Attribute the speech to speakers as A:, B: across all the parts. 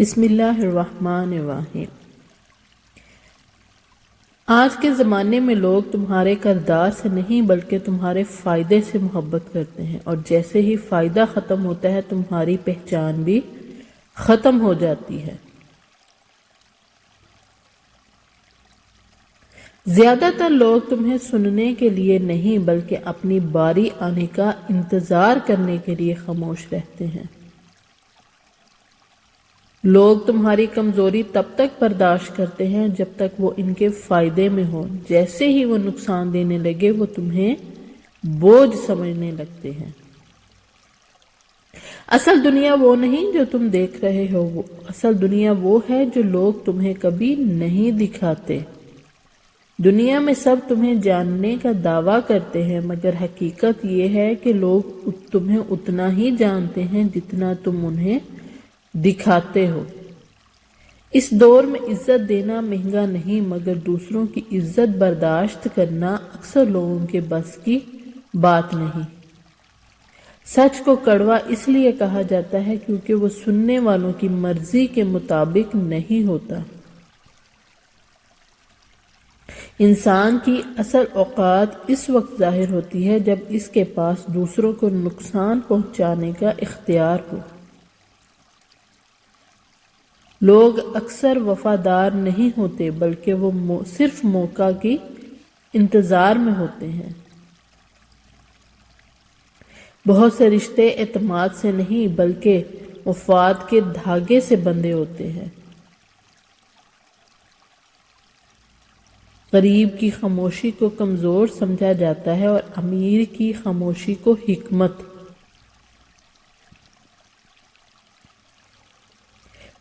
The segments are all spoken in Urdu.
A: بسم اللہ الرحمن الرحیم۔ آج کے زمانے میں لوگ تمہارے کردار سے نہیں بلکہ تمہارے فائدے سے محبت کرتے ہیں، اور جیسے ہی فائدہ ختم ہوتا ہے تمہاری پہچان بھی ختم ہو جاتی ہے۔ زیادہ تر لوگ تمہیں سننے کے لیے نہیں بلکہ اپنی باری آنے کا انتظار کرنے کے لیے خاموش رہتے ہیں۔ لوگ تمہاری کمزوری تب تک برداشت کرتے ہیں جب تک وہ ان کے فائدے میں ہو، جیسے ہی وہ نقصان دینے لگے وہ تمہیں بوجھ سمجھنے لگتے ہیں۔ اصل دنیا وہ نہیں جو تم دیکھ رہے ہو، اصل دنیا وہ ہے جو لوگ تمہیں کبھی نہیں دکھاتے۔ دنیا میں سب تمہیں جاننے کا دعویٰ کرتے ہیں، مگر حقیقت یہ ہے کہ لوگ تمہیں اتنا ہی جانتے ہیں جتنا تم انہیں دکھاتے ہو۔ اس دور میں عزت دینا مہنگا نہیں، مگر دوسروں کی عزت برداشت کرنا اکثر لوگوں کے بس کی بات نہیں۔ سچ کو کڑوا اس لیے کہا جاتا ہے کیونکہ وہ سننے والوں کی مرضی کے مطابق نہیں ہوتا۔ انسان کی اصل اوقات اس وقت ظاہر ہوتی ہے جب اس کے پاس دوسروں کو نقصان پہنچانے کا اختیار ہو۔ لوگ اکثر وفادار نہیں ہوتے بلکہ وہ صرف موقع کی انتظار میں ہوتے ہیں۔ بہت سے رشتے اعتماد سے نہیں بلکہ مفاد کے دھاگے سے بندھے ہوتے ہیں۔ غریب کی خاموشی کو کمزور سمجھا جاتا ہے اور امیر کی خاموشی کو حکمت۔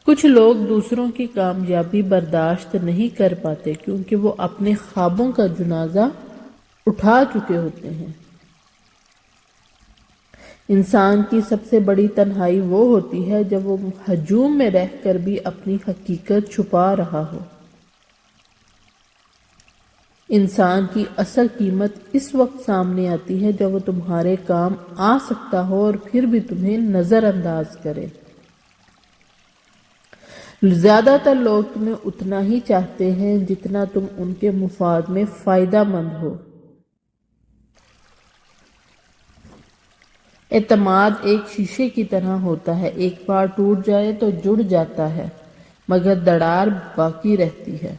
A: کچھ لوگ دوسروں کی کامیابی برداشت نہیں کر پاتے کیونکہ وہ اپنے خوابوں کا جنازہ اٹھا چکے ہوتے ہیں۔ انسان کی سب سے بڑی تنہائی وہ ہوتی ہے جب وہ ہجوم میں رہ کر بھی اپنی حقیقت چھپا رہا ہو۔ انسان کی اصل قیمت اس وقت سامنے آتی ہے جب وہ تمہارے کام آ سکتا ہو اور پھر بھی تمہیں نظر انداز کرے۔ زیادہ تر لوگ تمہیں اتنا ہی چاہتے ہیں جتنا تم ان کے مفاد میں فائدہ مند ہو۔ اعتماد ایک شیشے کی طرح ہوتا ہے، ایک بار ٹوٹ جائے تو جڑ جاتا ہے مگر دراڑ باقی رہتی ہے۔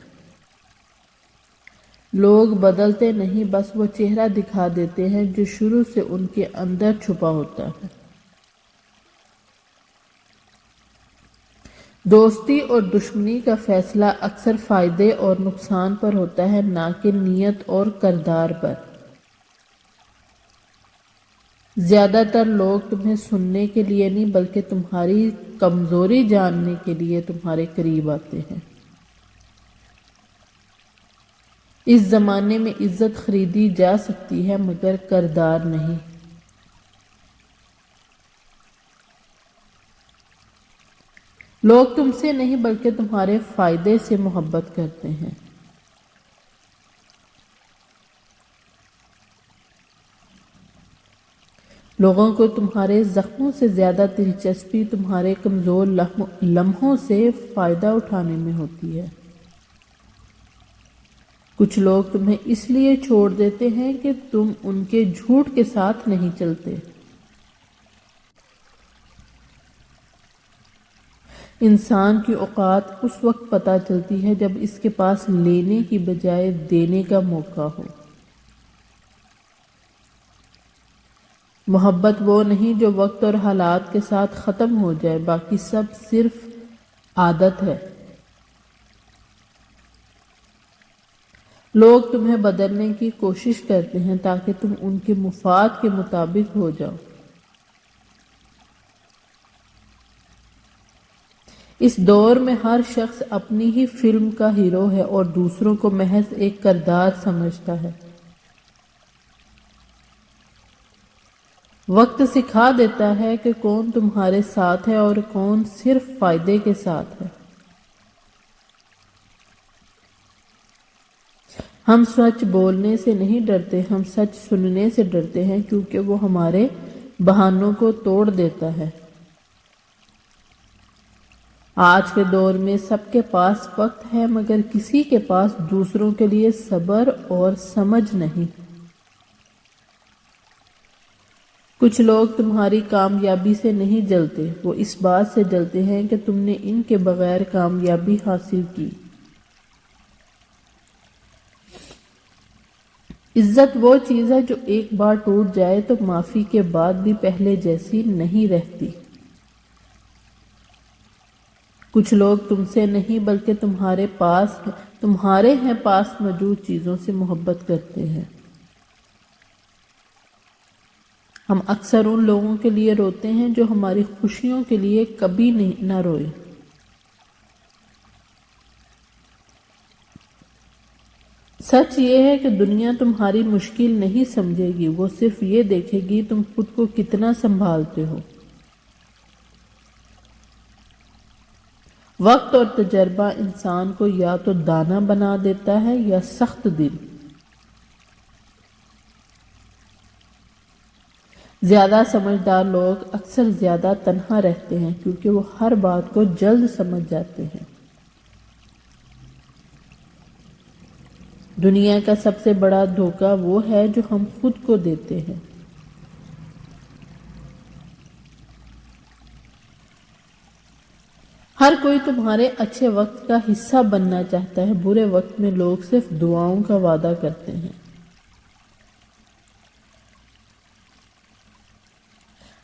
A: لوگ بدلتے نہیں، بس وہ چہرہ دکھا دیتے ہیں جو شروع سے ان کے اندر چھپا ہوتا ہے۔ دوستی اور دشمنی کا فیصلہ اکثر فائدے اور نقصان پر ہوتا ہے، نہ کہ نیت اور کردار پر۔ زیادہ تر لوگ تمہیں سننے کے لیے نہیں بلکہ تمہاری کمزوری جاننے کے لیے تمہارے قریب آتے ہیں۔ اس زمانے میں عزت خریدی جا سکتی ہے مگر کردار نہیں۔ لوگ تم سے نہیں بلکہ تمہارے فائدے سے محبت کرتے ہیں۔ لوگوں کو تمہارے زخموں سے زیادہ دلچسپی تمہارے کمزور لمحوں سے فائدہ اٹھانے میں ہوتی ہے۔ کچھ لوگ تمہیں اس لیے چھوڑ دیتے ہیں کہ تم ان کے جھوٹ کے ساتھ نہیں چلتے۔ انسان کی اوقات اس وقت پتہ چلتی ہے جب اس کے پاس لینے کی بجائے دینے کا موقع ہو۔ محبت وہ نہیں جو وقت اور حالات کے ساتھ ختم ہو جائے، باقی سب صرف عادت ہے۔ لوگ تمہیں بدلنے کی کوشش کرتے ہیں تاکہ تم ان کے مفاد کے مطابق ہو جاؤ۔ اس دور میں ہر شخص اپنی ہی فلم کا ہیرو ہے اور دوسروں کو محض ایک کردار سمجھتا ہے۔ وقت سکھا دیتا ہے کہ کون تمہارے ساتھ ہے اور کون صرف فائدے کے ساتھ ہے۔ ہم سچ بولنے سے نہیں ڈرتے، ہم سچ سننے سے ڈرتے ہیں کیونکہ وہ ہمارے بہانوں کو توڑ دیتا ہے۔ آج کے دور میں سب کے پاس وقت ہے مگر کسی کے پاس دوسروں کے لیے صبر اور سمجھ نہیں۔ کچھ لوگ تمہاری کامیابی سے نہیں جلتے، وہ اس بات سے جلتے ہیں کہ تم نے ان کے بغیر کامیابی حاصل کی۔ عزت وہ چیز ہے جو ایک بار ٹوٹ جائے تو معافی کے بعد بھی پہلے جیسی نہیں رہتی۔ کچھ لوگ تم سے نہیں بلکہ تمہارے ہیں پاس موجود چیزوں سے محبت کرتے ہیں۔ ہم اکثر ان لوگوں کے لیے روتے ہیں جو ہماری خوشیوں کے لیے کبھی نہ روئے۔ سچ یہ ہے کہ دنیا تمہاری مشکل نہیں سمجھے گی، وہ صرف یہ دیکھے گی تم خود کو کتنا سنبھالتے ہو۔ وقت اور تجربہ انسان کو یا تو دانا بنا دیتا ہے یا سخت دل۔ زیادہ سمجھدار لوگ اکثر زیادہ تنہا رہتے ہیں کیونکہ وہ ہر بات کو جلد سمجھ جاتے ہیں۔ دنیا کا سب سے بڑا دھوکہ وہ ہے جو ہم خود کو دیتے ہیں۔ ہر کوئی تمہارے اچھے وقت کا حصہ بننا چاہتا ہے، برے وقت میں لوگ صرف دعاؤں کا وعدہ کرتے ہیں۔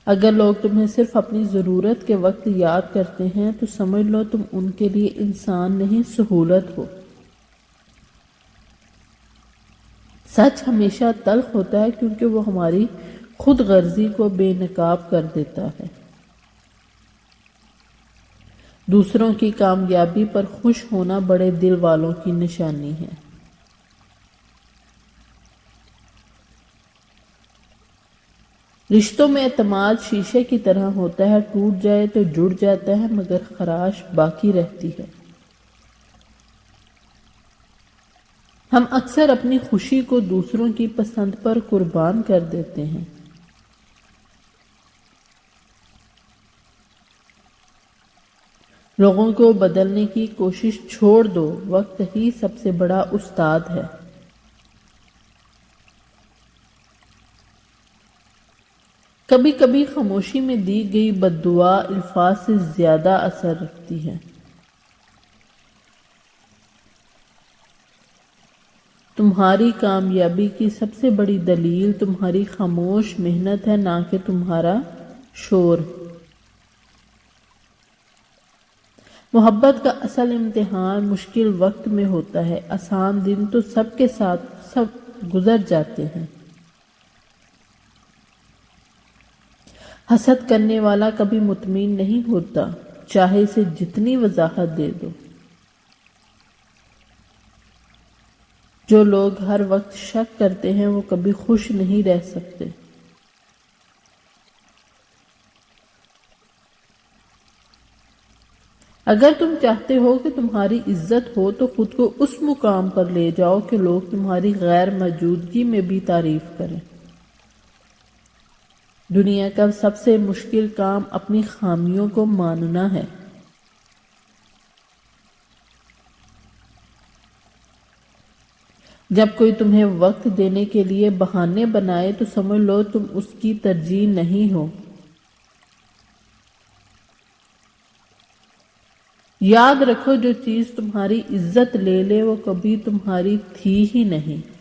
A: اگر لوگ تمہیں صرف اپنی ضرورت کے وقت یاد کرتے ہیں تو سمجھ لو تم ان کے لیے انسان نہیں سہولت ہو۔ سچ ہمیشہ تلخ ہوتا ہے کیونکہ وہ ہماری خود غرضی کو بے نقاب کر دیتا ہے۔ دوسروں کی کامیابی پر خوش ہونا بڑے دل والوں کی نشانی ہے۔ رشتوں میں اعتماد شیشے کی طرح ہوتا ہے، ٹوٹ جائے تو جڑ جاتا ہے مگر خراش باقی رہتی ہے۔ ہم اکثر اپنی خوشی کو دوسروں کی پسند پر قربان کر دیتے ہیں۔ لوگوں کو بدلنے کی کوشش چھوڑ دو، وقت ہی سب سے بڑا استاد ہے۔ کبھی کبھی خاموشی میں دی گئی بد دعا الفاظ سے زیادہ اثر رکھتی ہے۔ تمہاری کامیابی کی سب سے بڑی دلیل تمہاری خاموش محنت ہے، نہ کہ تمہارا شور۔ محبت کا اصل امتحان مشکل وقت میں ہوتا ہے، آسان دن تو سب کے ساتھ گزر جاتے ہیں۔ حسد کرنے والا کبھی مطمئن نہیں ہوتا، چاہے اسے جتنی وضاحت دے دو۔ جو لوگ ہر وقت شک کرتے ہیں وہ کبھی خوش نہیں رہ سکتے۔ اگر تم چاہتے ہو کہ تمہاری عزت ہو تو خود کو اس مقام پر لے جاؤ کہ لوگ تمہاری غیر موجودگی میں بھی تعریف کریں۔ دنیا کا سب سے مشکل کام اپنی خامیوں کو ماننا ہے۔ جب کوئی تمہیں وقت دینے کے لیے بہانے بنائے تو سمجھ لو تم اس کی ترجیح نہیں ہو۔ یاد رکھو جو چیز تمہاری عزت لے لے وہ کبھی تمہاری تھی ہی نہیں۔